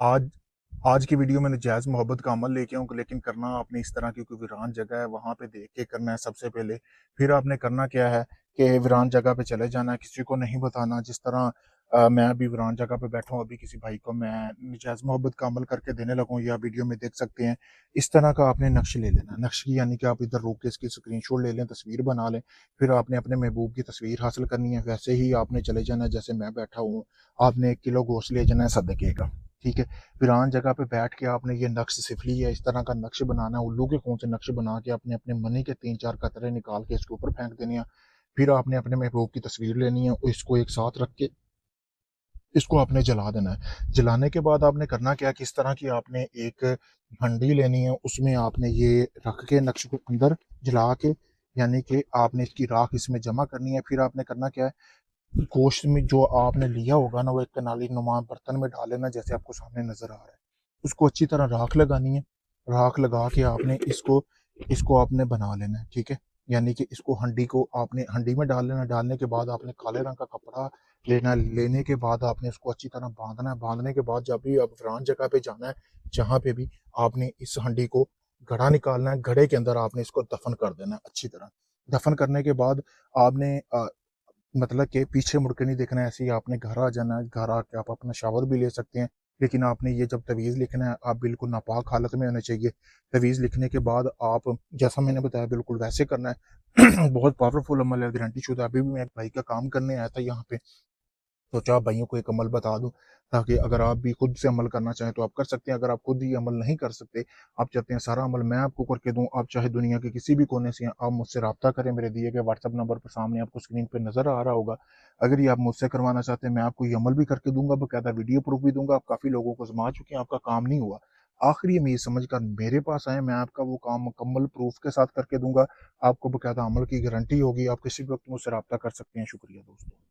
आज आज की वीडियो में नजायज़ मोहब्बत का अमल लेके आऊँ, लेकिन करना आपने इस तरह की कोई वीरान जगह है, वहाँ पे देख के करना है सबसे पहले। फिर आपने करना क्या है कि वीरान जगह पे चले जाना है, किसी को नहीं बताना। जिस तरह मैं अभी वीरान जगह पे बैठा हूँ, अभी किसी भाई को मैं नजायज़ मोहब्बत का अमल करके देने लगा हूँ, या वीडियो में देख सकते हैं। इस तरह का आपने नक्श ले लेना है। नक्श की यानी कि आप इधर रोक के इसकी स्क्रीनशॉट ले लें, तस्वीर बना लें। फिर आपने अपने महबूब की तस्वीर हासिल करनी है। वैसे ही आपने चले जाना है जैसे मैं बैठा हूँ। आपने 1 किलो गोश्त ले जाना है सदके का, ठीक है? वीरान जगह पे बैठ के आपने ये नक्श सीख लिया है, इस तरह का नक्श बनाना है। उल्लू के खून से नक्श बना के आपने अपने मनी के 3-4 कतरे निकाल के इसके ऊपर फेंक देने हैं। फिर आपने अपने महबूब की तस्वीर लेनी है और इसको एक साथ रख के इसको आपने जला देना है। जलाने के बाद आपने करना क्या है, किस तरह की आपने एक हंडी लेनी है, उसमें आपने ये रख के नक्श को अंदर जला के, यानी कि आपने इसकी राख इसमें जमा करनी है। फिर आपने करना क्या है, गोश्त में जो आपने लिया होगा ना, वो एक कनाली नुमा बर्तन में डाल लेना, जैसे आपको सामने नजर आ रहा है। उसको अच्छी तरह राख लगानी है। राख लगा के आपने इसको इसको आपने बना लेना है, ठीक है? यानी कि इसको हंडी को आपने हंडी में डाल लेना। डालने के बाद आपने काले रंग का कपड़ा लेना है। लेने के बाद आपने इसको अच्छी तरह बांधना है। बांधने के बाद जब भी आप फलान जगह पे जाना है, जहाँ पे भी आपने इस हंडी को घड़ा निकालना है, घड़े के अंदर आपने इसको दफन कर देना है अच्छी तरह। दफन करने के बाद आपने मतलब कि पीछे मुड़ के नहीं देखना है, ऐसे ही आपने घर आ जाना है। घर आके आप अपना शावर भी ले सकते हैं, लेकिन आपने ये जब तवीज़ लिखना है, आप बिल्कुल नापाक हालत में होने चाहिए। तवीज़ लिखने के बाद आप जैसा मैंने बताया बिल्कुल वैसे करना है। बहुत पावरफुल अमल है, गारंटी शुदा। अभी भी मैं एक भाई का काम करने आया था यहाँ पे, सोचा आप भाइयों को एक अमल बता दूं, ताकि अगर आप भी खुद से अमल करना चाहें तो आप कर सकते हैं। अगर आप खुद ही अमल नहीं कर सकते, आप चाहते हैं सारा अमल मैं आपको करके दूं, आप चाहे दुनिया के किसी भी कोने से हैं, आप मुझसे रब्ता करें। मेरे दिए गए व्हाट्सअप नंबर पर सामने आपको स्क्रीन पे नजर आ रहा होगा। अगर ये आप मुझसे करवाना चाहते हैं, मैं आपको ये अमल भी करके दूंगा, बकायदा वीडियो प्रूफ भी दूंगा। आप काफ़ी लोगों को आजमा चुके हैं, आपका काम नहीं हुआ। आखिर में ये समझ कर मेरे पास आए, मैं आपका वो काम मुकम्मल प्रूफ के साथ करके दूंगा। आपको बकायदा अमल की गारंटी होगी। आप किसी भी वक्त मुझसे रब्ता कर सकते हैं। शुक्रिया दोस्तों।